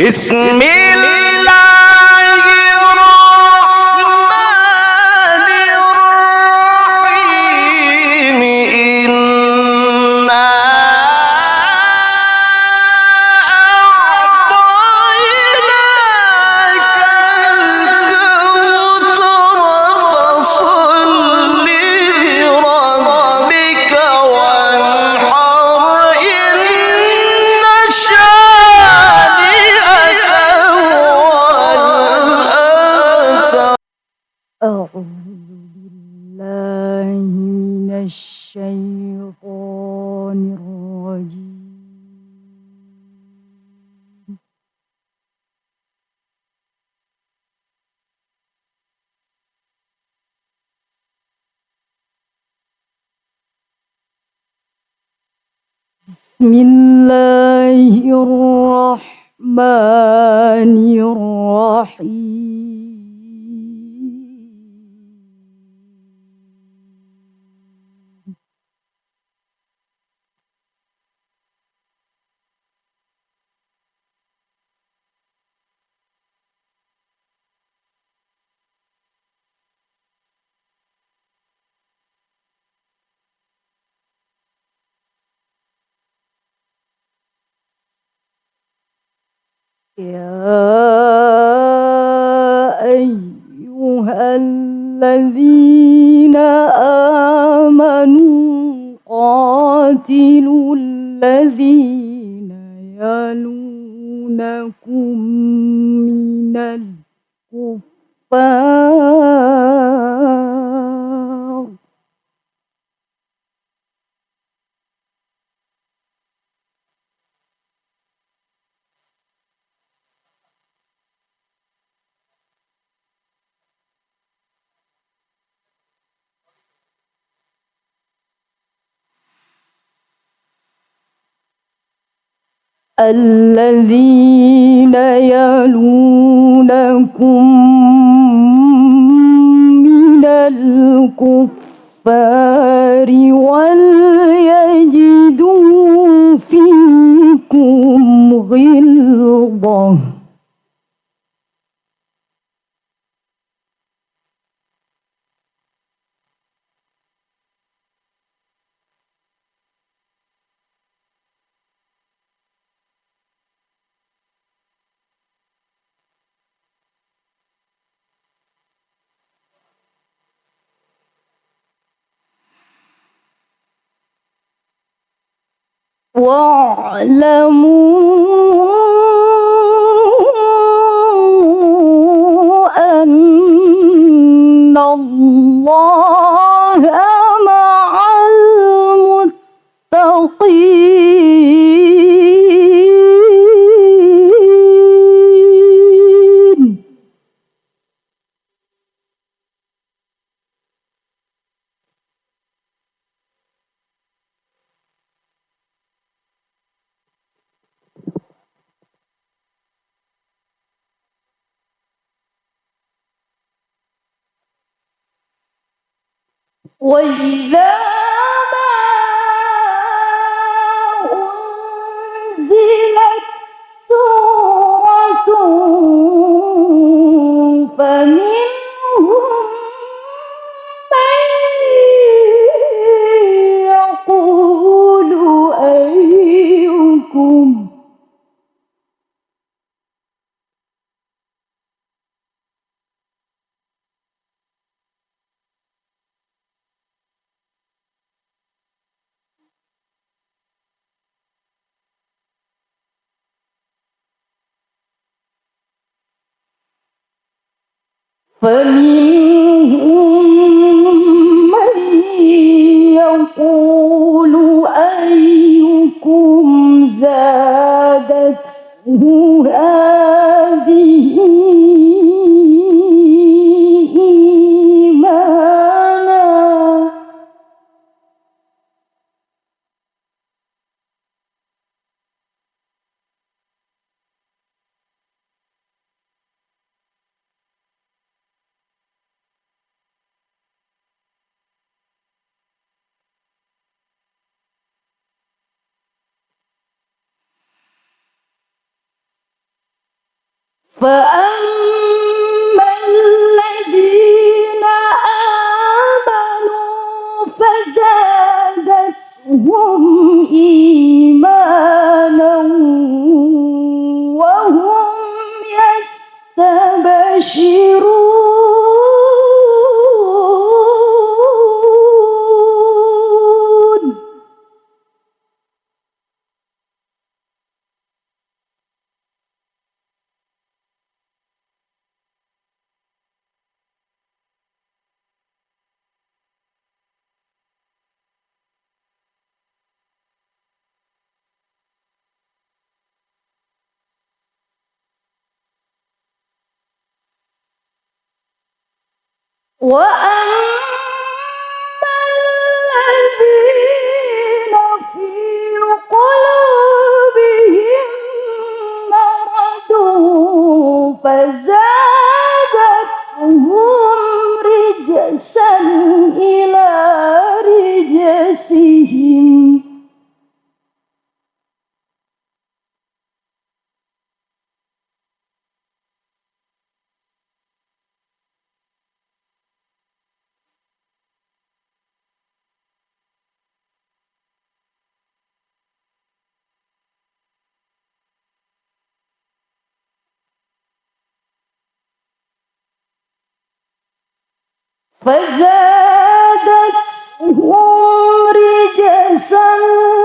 بسم الله الرحمن الرحيم إنا أعطيناك الكوثر فصل لربك وانحر إن شانئك أعوذ بالله من الشيطان الرجيم. بسم الله الرحمن الرحيم. يا أيها الذين آمنوا قاتلوا الذين يلونكم من الكفار الذين يلونكم من الكفار وليجدوا فيكم غلظة واعلموا أن الله مع المتقين. وإذا ما أنزلت سورة فمنهم من يقول أيكم فمنهم من يقول أيكم زادته هذه إيمانا فأما الذين آمنوا فزادتهم إيمانا وهم يستبشرون. وأما الذين في قلوبهم مرض فزادتهم رجسا إلى رجسهم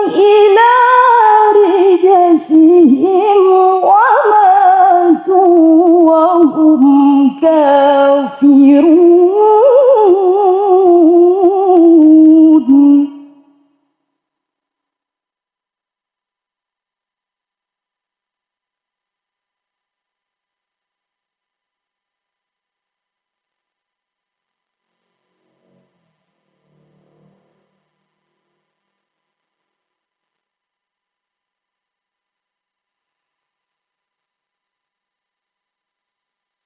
إلى رجسهم وماتوا وهم كافرون.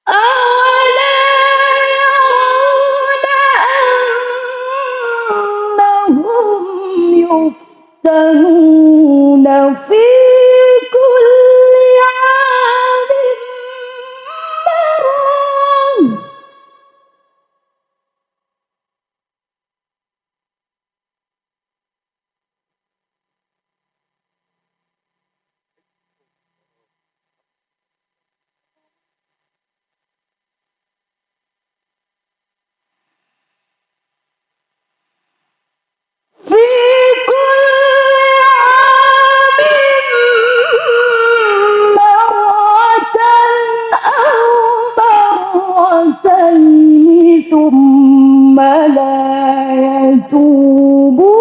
أولا يرون أنهم يفتنون في كل عام مرة في كل عام مرة أو مرتين ثم لا يتوبون.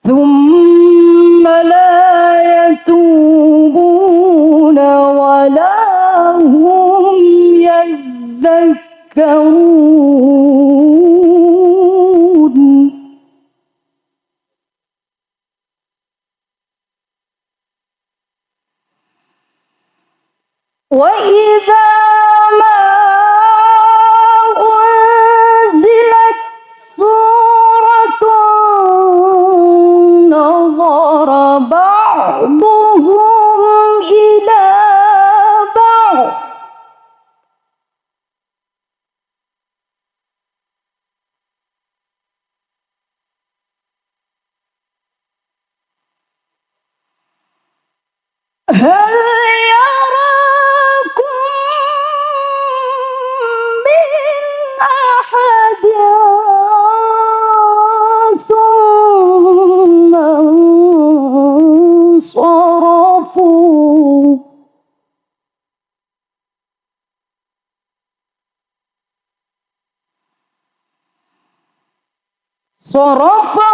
ثم لا يتوبون ولا هم يذكرون. وإذا ما أنزلت سورة نظر بعضهم إلى بعض هل يراكم من أحد ثم انصرفوا. صرف